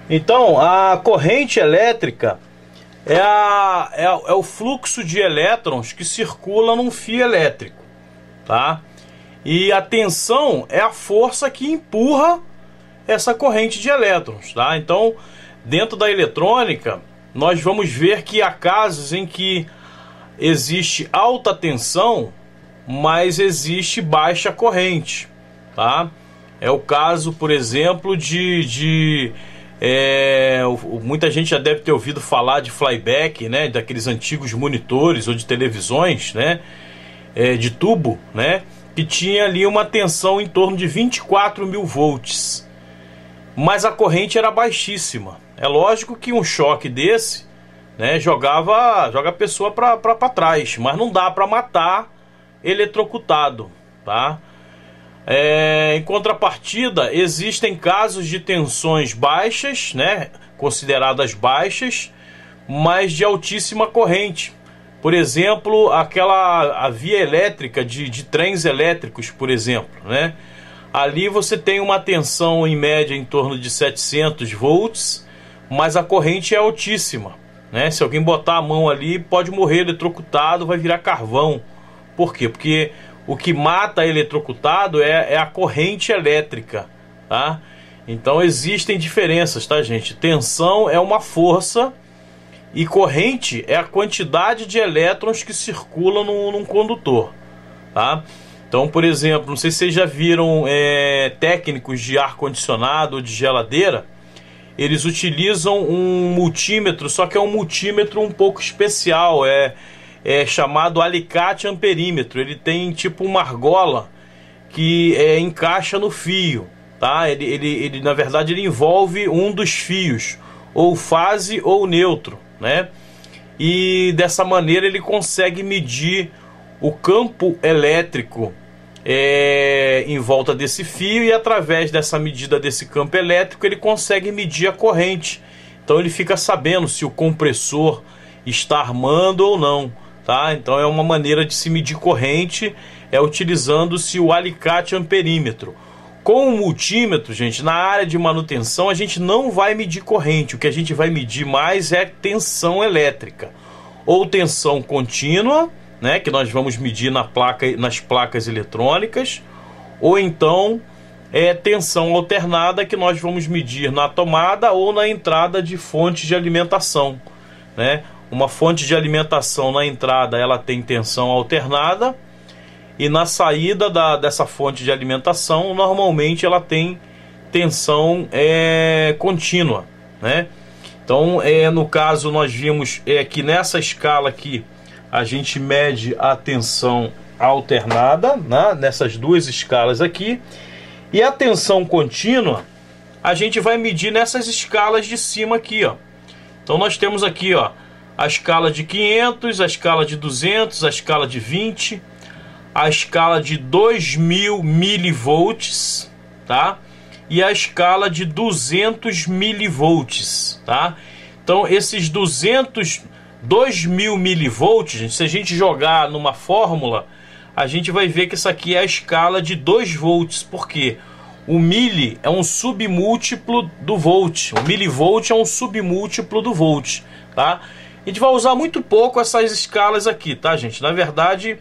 Então, a corrente elétrica é o fluxo de elétrons que circula num fio elétrico, tá? E a tensão é a força que empurra essa corrente de elétrons, tá? Então, dentro da eletrônica, nós vamos ver que há casos em que existe alta tensão, mas existe baixa corrente, tá? É o caso, por exemplo, muita gente já deve ter ouvido falar de flyback, né? Daqueles antigos monitores ou de televisões, né? De tubo, né? Que tinha ali uma tensão em torno de 24.000 volts, mas a corrente era baixíssima. É lógico que um choque desse, né, joga a pessoa para trás, mas não dá para matar eletrocutado, tá? Em contrapartida, existem casos de tensões baixas, né, consideradas baixas, mas de altíssima corrente. Por exemplo, a via elétrica de trens elétricos, por exemplo, né? Ali você tem uma tensão em média em torno de 700 volts, mas a corrente é altíssima, né? Se alguém botar a mão ali, pode morrer eletrocutado, vai virar carvão. Por quê? Porque o que mata eletrocutado é a corrente elétrica, tá? Então existem diferenças, tá, gente? Tensão é uma força e corrente é a quantidade de elétrons que circulam num condutor, tá? Então, por exemplo, não sei se vocês já viram técnicos de ar-condicionado ou de geladeira. Eles utilizam um multímetro, só que é um multímetro um pouco especial, é chamado alicate amperímetro. Ele tem tipo uma argola que encaixa no fio, tá? Ele na verdade ele envolve um dos fios, ou fase ou neutro, né? E dessa maneira ele consegue medir o campo elétrico em volta desse fio, e através dessa medida desse campo elétrico ele consegue medir a corrente. Então ele fica sabendo se o compressor está armando ou não, tá? Então é uma maneira de se medir corrente, utilizando-se o alicate amperímetro. Com o multímetro, gente, na área de manutenção a gente não vai medir corrente. O que a gente vai medir mais é tensão elétrica, ou tensão contínua, né, que nós vamos medir nas placas eletrônicas, ou então tensão alternada, que nós vamos medir na tomada ou na entrada de fonte de alimentação, né? Uma fonte de alimentação na entrada ela tem tensão alternada, e na saída dessa fonte de alimentação normalmente ela tem tensão contínua, né? Então no caso nós vimos que nessa escala aqui a gente mede a tensão alternada, né, nessas duas escalas aqui, e a tensão contínua a gente vai medir nessas escalas de cima aqui, ó. Então nós temos aqui, ó, a escala de 500, a escala de 200, a escala de 20, a escala de 2000 milivolts, tá? E a escala de 200 milivolts, tá? Então esses 2000 milivolts, gente, se a gente jogar numa fórmula, a gente vai ver que isso aqui é a escala de 2 volts. Por quê? O mili é um submúltiplo do volt. O milivolt é um submúltiplo do volt, tá? A gente vai usar muito pouco essas escalas aqui, tá, gente? Na verdade,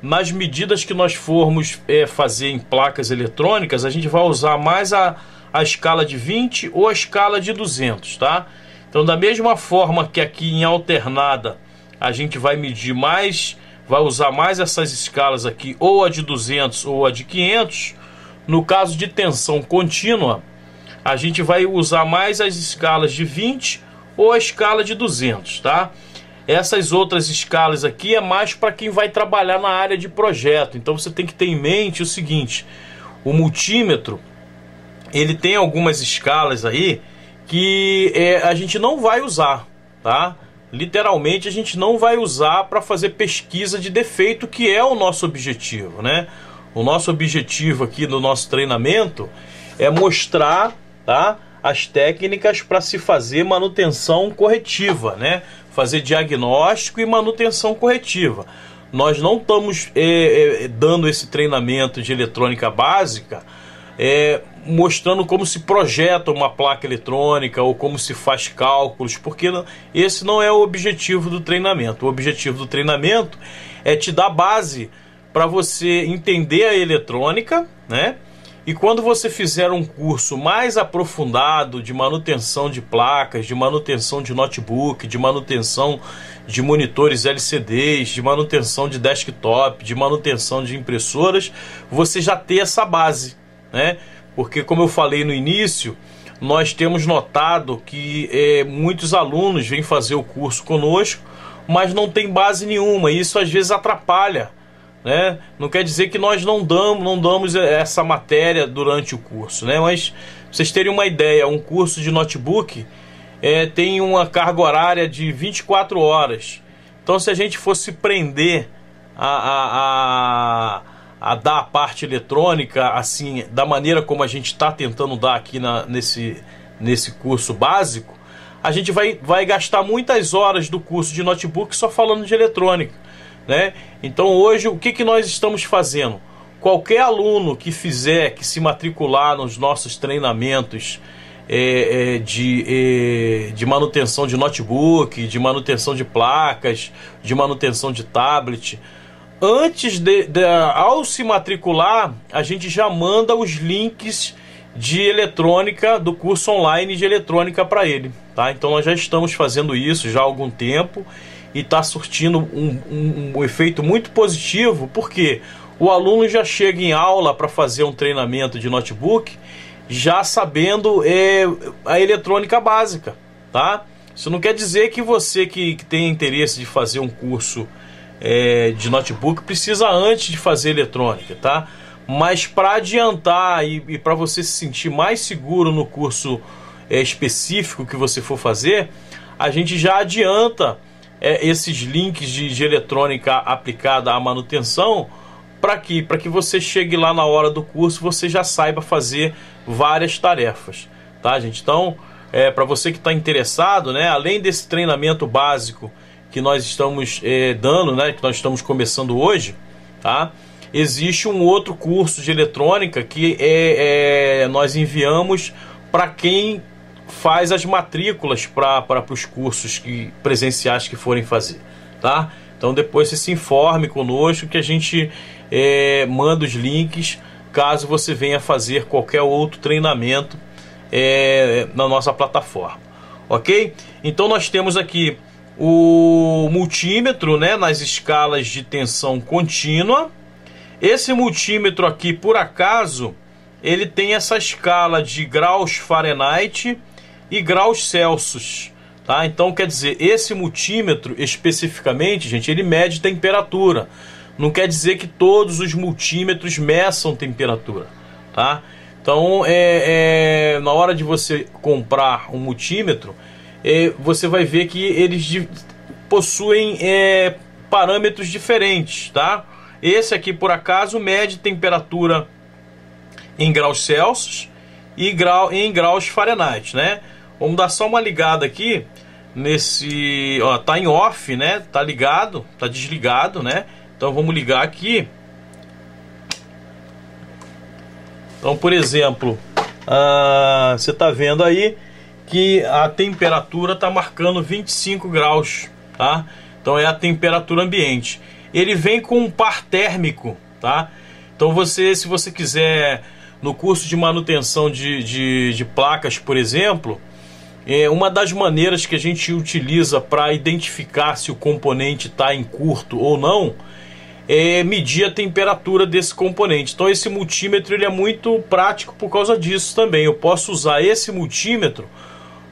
nas medidas que nós formos fazer em placas eletrônicas, a gente vai usar mais a escala de 20 ou a escala de 200, tá? Então, da mesma forma que aqui em alternada a gente vai medir mais, vai usar mais essas escalas aqui, ou a de 200 ou a de 500, no caso de tensão contínua, a gente vai usar mais as escalas de 20 ou a escala de 200, tá? Essas outras escalas aqui é mais para quem vai trabalhar na área de projeto. Então você tem que ter em mente o seguinte: o multímetro, ele tem algumas escalas aí que a gente não vai usar, tá? Literalmente a gente não vai usar para fazer pesquisa de defeito, que é o nosso objetivo, né? O nosso objetivo aqui no nosso treinamento é mostrar, tá, as técnicas para se fazer manutenção corretiva, né? Fazer diagnóstico e manutenção corretiva. Nós não estamos dando esse treinamento de eletrônica básica mostrando como se projeta uma placa eletrônica ou como se faz cálculos, porque esse não é o objetivo do treinamento. O objetivo do treinamento é te dar base para você entender a eletrônica, né? E quando você fizer um curso mais aprofundado de manutenção de placas, de manutenção de notebook, de manutenção de monitores LCDs, de manutenção de desktop, de manutenção de impressoras, você já ter essa base, né? Porque, como eu falei no início, nós temos notado que muitos alunos vêm fazer o curso conosco, mas não tem base nenhuma, e isso às vezes atrapalha, né? Não quer dizer que nós não damos essa matéria durante o curso, né? Mas pra vocês terem uma ideia, um curso de notebook tem uma carga horária de 24 horas. Então, se a gente fosse prender a dar a parte eletrônica assim, da maneira como a gente está tentando dar aqui nesse curso básico, a gente vai gastar muitas horas do curso de notebook só falando de eletrônica, né? Então hoje o que nós estamos fazendo? Qualquer aluno que se matricular nos nossos treinamentos de manutenção de notebook, de manutenção de placas, de manutenção de tablet, ao se matricular, a gente já manda os links de eletrônica, do curso online de eletrônica para ele, tá? Então nós já estamos fazendo isso já há algum tempo e está surtindo um efeito muito positivo, porque o aluno já chega em aula para fazer um treinamento de notebook já sabendo a eletrônica básica, tá? Isso não quer dizer que você que tem interesse de fazer um curso de notebook precisa antes de fazer eletrônica, tá? Mas para adiantar e para você se sentir mais seguro no curso específico que você for fazer, a gente já adianta esses links de eletrônica aplicada à manutenção, para que você chegue lá na hora do curso, você já saiba fazer várias tarefas, tá, gente? Então, para você que está interessado, né, além desse treinamento básico que nós estamos dando, né, que nós estamos começando hoje, tá? Existe um outro curso de eletrônica que nós enviamos para quem faz as matrículas para os cursos presenciais que forem fazer, tá? Então depois você se informe conosco que a gente manda os links caso você venha fazer qualquer outro treinamento na nossa plataforma, ok? Então nós temos aqui o multímetro, né, nas escalas de tensão contínua. Esse multímetro aqui, por acaso, ele tem essa escala de graus Fahrenheit e graus Celsius, tá? Então, quer dizer, esse multímetro especificamente, gente, ele mede temperatura. Não quer dizer que todos os multímetros meçam temperatura, tá? Então, na hora de você comprar um multímetro, você vai ver que eles possuem parâmetros diferentes, tá? Esse aqui, por acaso, mede temperatura em graus Celsius e em graus Fahrenheit, né? Vamos dar só uma ligada aqui nesse, ó, tá em off, né? Tá ligado, tá desligado, né? Então vamos ligar aqui. Então, por exemplo, você tá vendo aí que a temperatura tá marcando 25 graus, tá? Então é a temperatura ambiente. Ele vem com um par térmico, tá? Então se você quiser, no curso de manutenção de placas, por exemplo, uma das maneiras que a gente utiliza para identificar se o componente está em curto ou não é medir a temperatura desse componente. Então esse multímetro ele é muito prático por causa disso também. Eu posso usar esse multímetro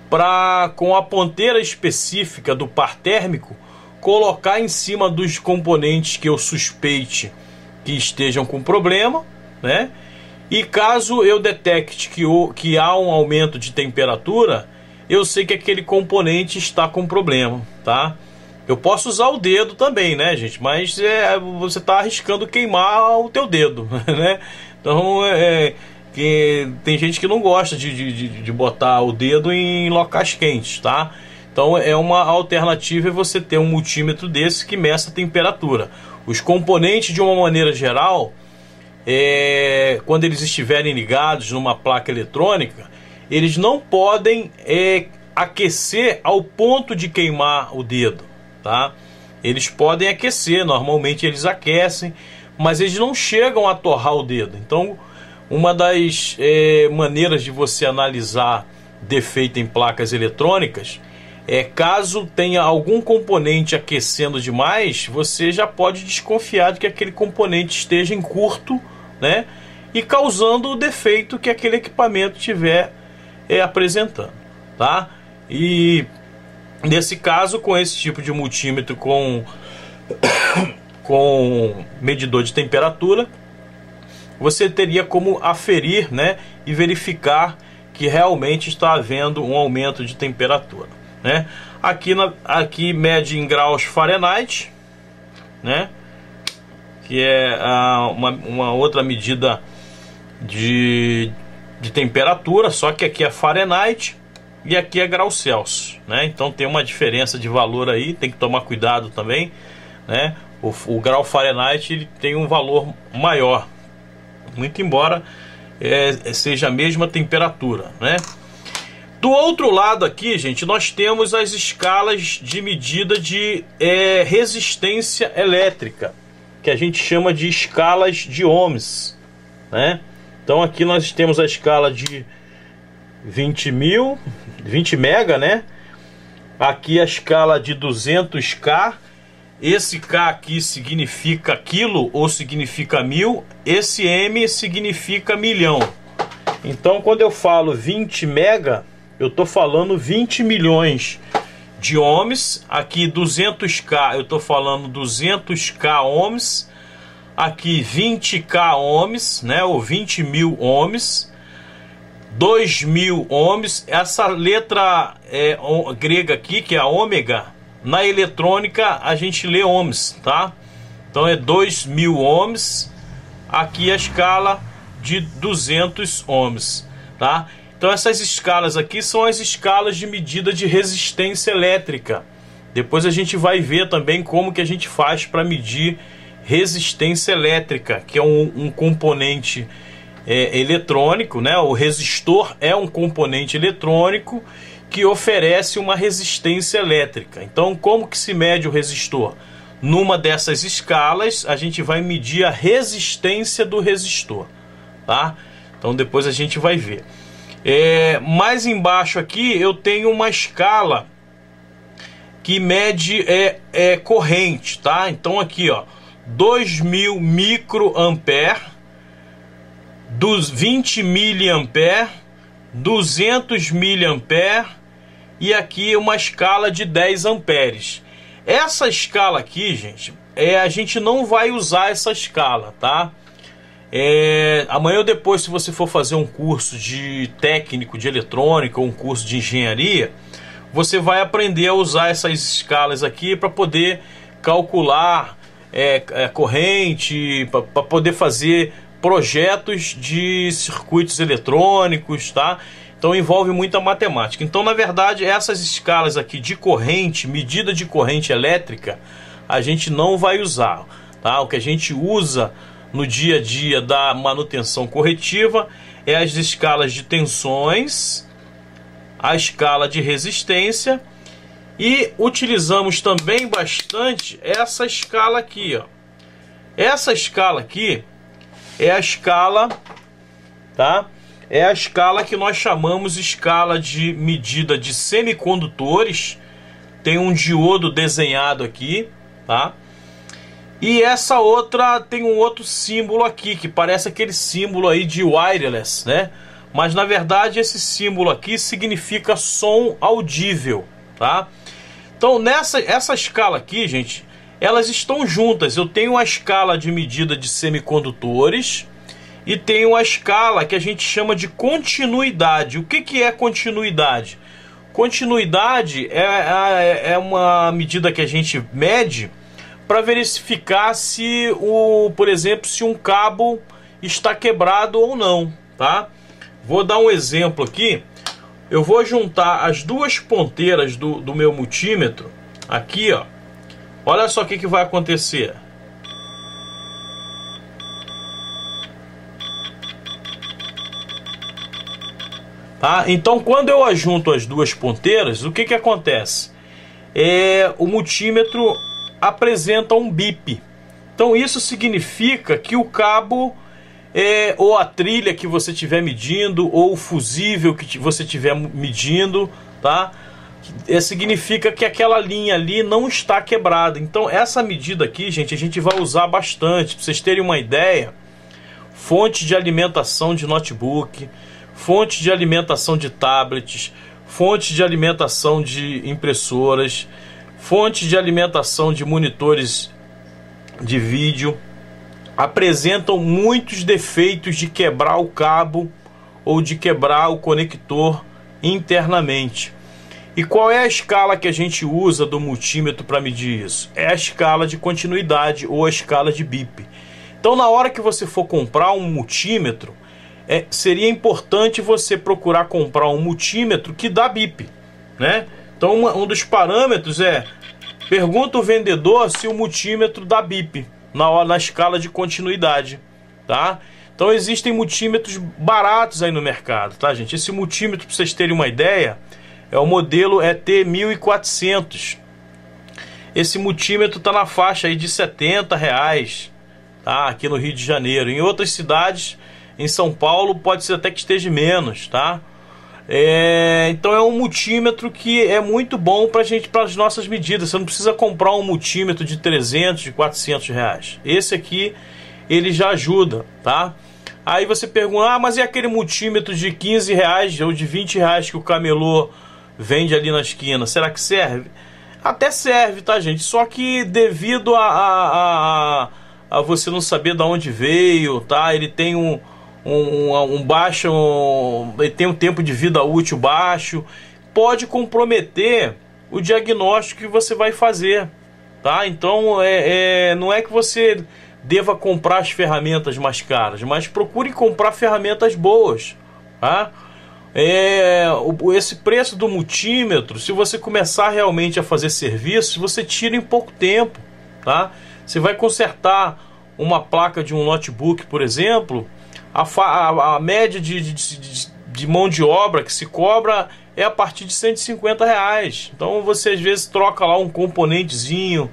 para, com a ponteira específica do par térmico, colocar em cima dos componentes que eu suspeite que estejam com problema, né? E caso eu detecte que há um aumento de temperatura, eu sei que aquele componente está com problema, tá? Eu posso usar o dedo também, né, gente? Mas você está arriscando queimar o teu dedo, né? Então, que tem gente que não gosta de botar o dedo em locais quentes, tá? Então uma alternativa é você ter um multímetro desse que meça a temperatura. Os componentes, de uma maneira geral, quando eles estiverem ligados numa placa eletrônica, eles não podem aquecer ao ponto de queimar o dedo, tá? Eles podem aquecer, normalmente eles aquecem, mas eles não chegam a torrar o dedo. Então, uma das maneiras de você analisar defeito em placas eletrônicas caso tenha algum componente aquecendo demais, você já pode desconfiar de que aquele componente esteja em curto, né? E causando o defeito que aquele equipamento estiver apresentando, tá? E nesse caso, com esse tipo de multímetro com medidor de temperatura, você teria como aferir, né, e verificar que realmente está havendo um aumento de temperatura, né? Aqui mede em graus Fahrenheit, né, que é uma outra medida de temperatura, só que aqui é Fahrenheit e aqui é graus Celsius, né? Então tem uma diferença de valor aí, tem que tomar cuidado também, né? O grau Fahrenheit ele tem um valor maior, muito embora seja a mesma temperatura, né? Do outro lado aqui, gente, nós temos as escalas de medida de resistência elétrica, que a gente chama de escalas de ohms, né? Então aqui nós temos a escala de 20 mega, né? Aqui a escala de 200K. Esse K aqui significa quilo ou significa mil. Esse M significa milhão. Então quando eu falo 20 mega, eu estou falando 20 milhões de ohms. Aqui 200K, eu estou falando 200K ohms. Aqui 20K ohms, né? Ou 20 mil ohms. 2000 ohms. Essa letra grega aqui, que é a ômega, na eletrônica a gente lê ohms, tá? Então é 2000 ohms. Aqui a escala de 200 ohms, tá? Então essas escalas aqui são as escalas de medida de resistência elétrica. Depois a gente vai ver também como que a gente faz para medir resistência elétrica, que é um componente eletrônico, né? O resistor é um componente eletrônico que oferece uma resistência elétrica. Então, como que se mede o resistor? Numa dessas escalas, a gente vai medir a resistência do resistor, tá? Então, depois a gente vai ver. Mais embaixo aqui, eu tenho uma escala que mede corrente, tá? Então, aqui, ó, 2000 microampere, 20 miliampere, 200 miliampere, e aqui uma escala de 10 amperes. Essa escala aqui, gente, a gente não vai usar essa escala, tá? Amanhã ou depois, se você for fazer um curso de técnico de eletrônica ou um curso de engenharia, você vai aprender a usar essas escalas aqui para poder calcular corrente, para poder fazer projetos de circuitos eletrônicos, tá? Então envolve muita matemática. Então, na verdade, essas escalas aqui de corrente, medida de corrente elétrica, a gente não vai usar, tá? O que a gente usa no dia a dia da manutenção corretiva é as escalas de tensões, a escala de resistência, e utilizamos também bastante essa escala aqui, ó. Essa escala aqui é a escala, tá? É a escala que nós chamamos escala de medida de semicondutores. Tem um diodo desenhado aqui, tá? E essa outra tem um outro símbolo aqui, que parece aquele símbolo aí de wireless, né? Mas na verdade esse símbolo aqui significa som audível, tá? Então essa escala aqui, gente, elas estão juntas. Eu tenho a escala de medida de semicondutores e tenho a escala que a gente chama de continuidade. O que é continuidade? Continuidade é uma medida que a gente mede para verificar se por exemplo, se um cabo está quebrado ou não, tá? Vou dar um exemplo aqui. Eu vou juntar as duas ponteiras do meu multímetro aqui, ó. Olha só o que vai acontecer. tá? Então quando eu ajunto as duas ponteiras, o que que acontece? O multímetro apresenta um bip. Então isso significa que o cabo, ou a trilha que você estiver medindo, ou o fusível que você estiver medindo, tá? Significa que aquela linha ali não está quebrada. Então essa medida aqui, gente, a gente vai usar bastante. Para vocês terem uma ideia, fonte de alimentação de notebook, fonte de alimentação de tablets, fonte de alimentação de impressoras, fonte de alimentação de monitores de vídeo, apresentam muitos defeitos de quebrar o cabo ou de quebrar o conector internamente. E qual é a escala que a gente usa do multímetro para medir isso? É a escala de continuidade ou a escala de bip. Então na hora que você for comprar um multímetro, seria importante você procurar comprar um multímetro que dá bip, né? Então um dos parâmetros pergunta o vendedor se o multímetro dá bip na escala de continuidade, tá? Então existem multímetros baratos aí no mercado, tá, gente? Esse multímetro, para vocês terem uma ideia, é o modelo ET1400. Esse multímetro está na faixa aí de R$70, tá? Aqui no Rio de Janeiro. Em outras cidades, em São Paulo, pode ser até que esteja menos, tá? Então é um multímetro que é muito bom para as nossas medidas. Você não precisa comprar um multímetro de 300, de R$400. Esse aqui, ele já ajuda, tá? Aí você pergunta, mas e aquele multímetro de R$15 ou de R$20 que o camelô vende ali na esquina? Será que serve? Até serve, tá, gente? Só que devido a você não saber de onde veio, tá? Ele tem ele tem um tempo de vida útil baixo, pode comprometer o diagnóstico que você vai fazer, tá? Então não é que você deva comprar as ferramentas mais caras, mas procure comprar ferramentas boas, tá? Esse preço do multímetro, se você começar realmente a fazer serviços, você tira em pouco tempo, tá? Você vai consertar uma placa de um notebook, por exemplo, a média de mão de obra que se cobra é a partir de R$150. Então você às vezes troca lá um componentezinho,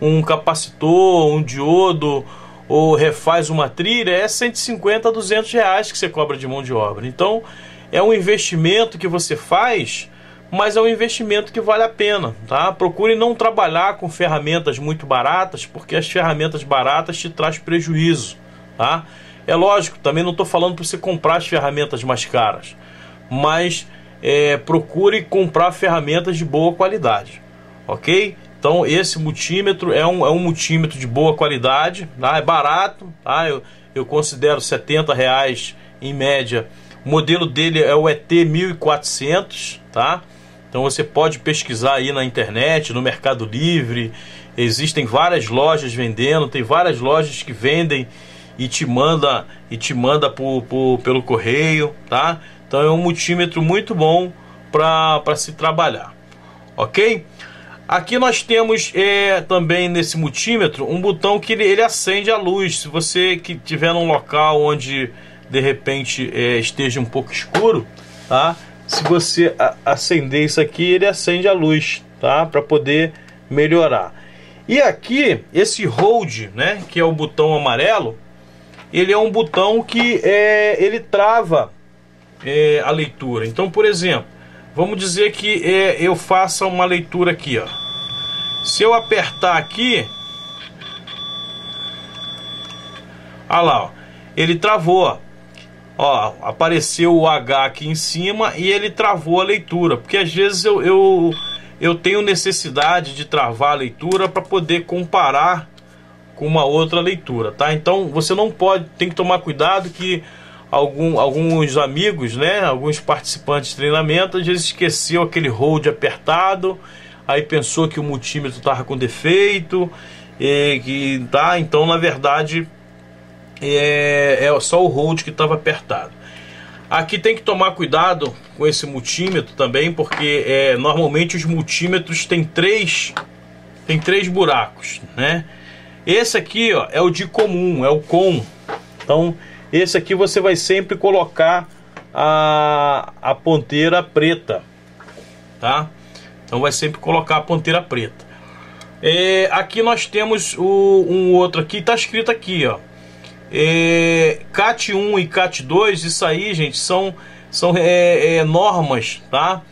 um capacitor, um diodo, ou refaz uma trilha, é R$150 a R$200 que você cobra de mão de obra. Então é um investimento que você faz, mas é um investimento que vale a pena, tá? Procure não trabalhar com ferramentas muito baratas, porque as ferramentas baratas te trazem prejuízo, tá? É lógico, também não estou falando para você comprar as ferramentas mais caras, mas procure comprar ferramentas de boa qualidade, ok? Então esse multímetro é um multímetro de boa qualidade, tá? É barato, tá? Eu considero R$70 em média. O modelo dele é o ET1400, tá? Então você pode pesquisar aí na internet, no Mercado Livre. Existem várias lojas vendendo, tem várias lojas que vendem e te manda pelo correio, tá? Então é um multímetro muito bom para se trabalhar, ok? Aqui nós temos também nesse multímetro um botão que ele acende a luz. Se você que estiver num local onde de repente esteja um pouco escuro, tá? Se você acender isso aqui, ele acende a luz, tá? Para poder melhorar. E aqui esse hold, né, que é o botão amarelo, ele é um botão que ele trava a leitura. Então, por exemplo, vamos dizer que eu faça uma leitura aqui, ó. Se eu apertar aqui, olha lá, ó, ele travou, ó, apareceu o H aqui em cima e ele travou a leitura, porque às vezes eu tenho necessidade de travar a leitura para poder comparar com uma outra leitura, tá? Então você não pode, tem que tomar cuidado que alguns amigos, né, alguns participantes de treinamento, às vezes esqueceu aquele hold apertado, aí pensou que o multímetro estava com defeito, então na verdade é só o hold que estava apertado. Aqui tem que tomar cuidado com esse multímetro também, porque normalmente os multímetros tem três buracos, né? Esse aqui, ó, é o de comum, é o COM. Então esse aqui você vai sempre colocar a ponteira preta, tá? Então vai sempre colocar a ponteira preta. Aqui nós temos um outro aqui, tá escrito aqui, ó, CAT 1 e CAT 2. Isso aí, gente, são normas, tá?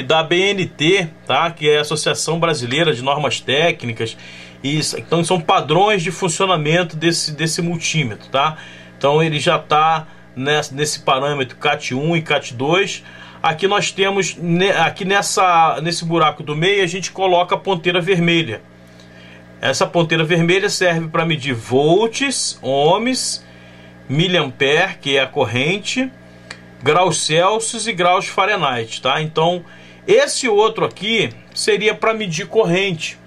Da BNT, tá? Que é a Associação Brasileira de Normas Técnicas. Então são padrões de funcionamento desse multímetro, tá? Então ele já está nesse parâmetro CAT 1 e CAT 2. Aqui nós temos, aqui nesse buraco do meio, a gente coloca a ponteira vermelha. Essa ponteira vermelha serve para medir volts, ohms, miliampere, que é a corrente, graus Celsius e graus Fahrenheit, tá? Então esse outro aqui seria para medir corrente.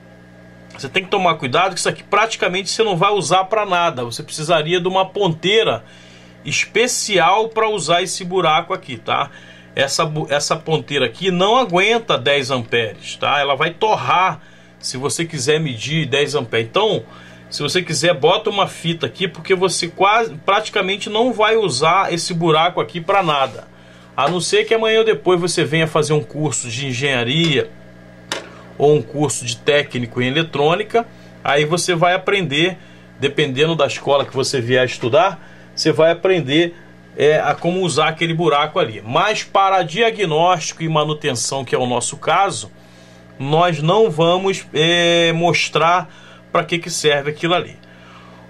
Você tem que tomar cuidado que isso aqui praticamente você não vai usar para nada. Você precisaria de uma ponteira especial para usar esse buraco aqui, tá? Essa ponteira aqui não aguenta 10 amperes, tá? Ela vai torrar se você quiser medir 10 amperes. Então, se você quiser, bota uma fita aqui, porque você praticamente não vai usar esse buraco aqui para nada. A não ser que amanhã ou depois você venha fazer um curso de engenharia ou um curso de técnico em eletrônica. Aí você vai aprender, dependendo da escola que você vier estudar, você vai aprender a como usar aquele buraco ali. Mas para diagnóstico e manutenção, que é o nosso caso, nós não vamos mostrar para que serve aquilo ali.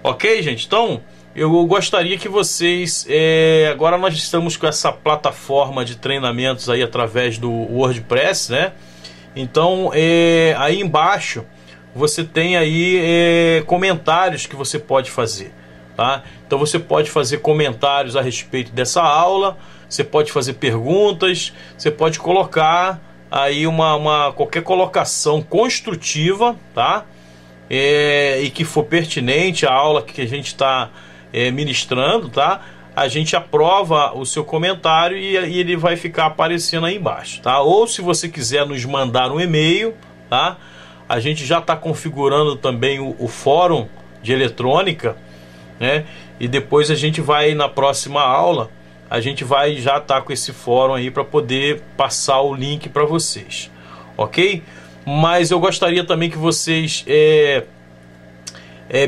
Ok, gente? Então eu gostaria que vocês, agora nós estamos com essa plataforma de treinamentos aí através do WordPress, né? Então aí embaixo você tem aí comentários que você pode fazer, tá? Então você pode fazer comentários a respeito dessa aula, você pode fazer perguntas, você pode colocar aí qualquer colocação construtiva, tá? E que for pertinente à aula que a gente está ministrando, tá? A gente aprova o seu comentário e ele vai ficar aparecendo aí embaixo, tá? Ou se você quiser nos mandar um e-mail, tá? A gente já está configurando também o fórum de eletrônica, né? E depois a gente vai, na próxima aula, a gente vai já estar com esse fórum aí para poder passar o link para vocês, ok? Mas eu gostaria também que vocês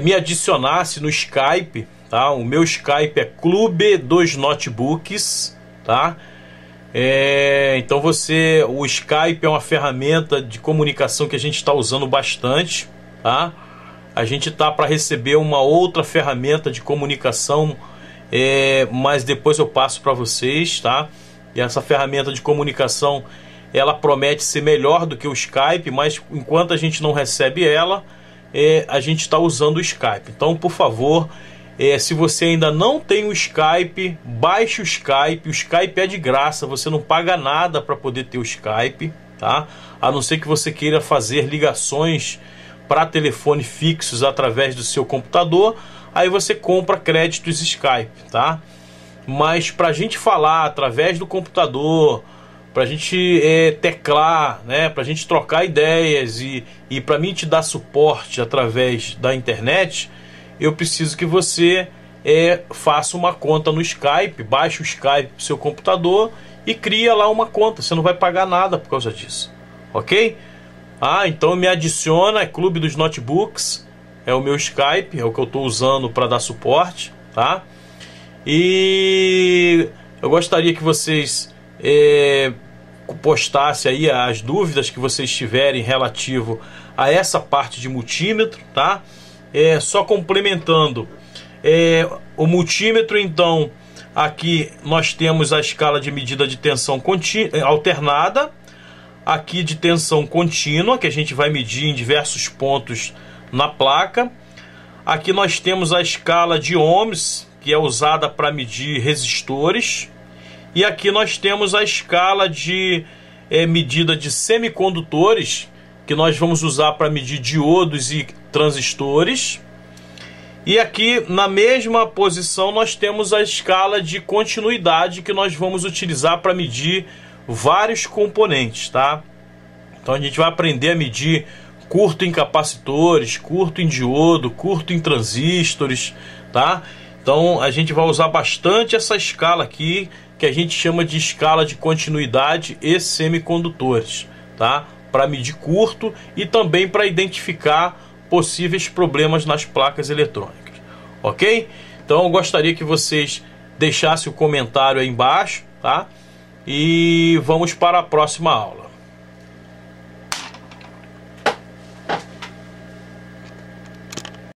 me adicionassem no Skype, tá? O meu Skype é Clube dos Notebooks, tá? Então o Skype é uma ferramenta de comunicação que a gente está usando bastante, tá? A gente tá para receber uma outra ferramenta de comunicação, mas depois eu passo para vocês, tá? E essa ferramenta de comunicação, ela promete ser melhor do que o Skype, mas enquanto a gente não recebe ela, a gente está usando o Skype. Então, por favor, se você ainda não tem o Skype, baixe o Skype. O Skype é de graça, você não paga nada para poder ter o Skype, tá? A não ser que você queira fazer ligações para telefone fixos através do seu computador, aí você compra créditos Skype, tá? Mas para a gente falar através do computador, para a gente teclar, né? Para a gente trocar ideias e para mim te dar suporte através da internet, eu preciso que você faça uma conta no Skype, baixe o Skype para o seu computador e cria lá uma conta. Você não vai pagar nada por causa disso, ok? Então me adiciona, Clube dos Notebooks, é o meu Skype, é o que eu estou usando para dar suporte, tá? E eu gostaria que vocês postassem aí as dúvidas que vocês tiverem relativo a essa parte de multímetro, tá? Só complementando, o multímetro, então, aqui nós temos a escala de medida de tensão alternada, aqui de tensão contínua, que a gente vai medir em diversos pontos na placa. Aqui nós temos a escala de ohms, que é usada para medir resistores. E aqui nós temos a escala de medida de semicondutores, que nós vamos usar para medir diodos e transistores. E aqui na mesma posição nós temos a escala de continuidade, que nós vamos utilizar para medir vários componentes, tá? Então a gente vai aprender a medir curto em capacitores, curto em diodo, curto em transistores, tá? Então a gente vai usar bastante essa escala aqui, que a gente chama de escala de continuidade e semicondutores, tá? Para medir curto e também para identificar possíveis problemas nas placas eletrônicas, ok? Então eu gostaria que vocês deixassem o comentário aí embaixo, tá? E vamos para a próxima aula.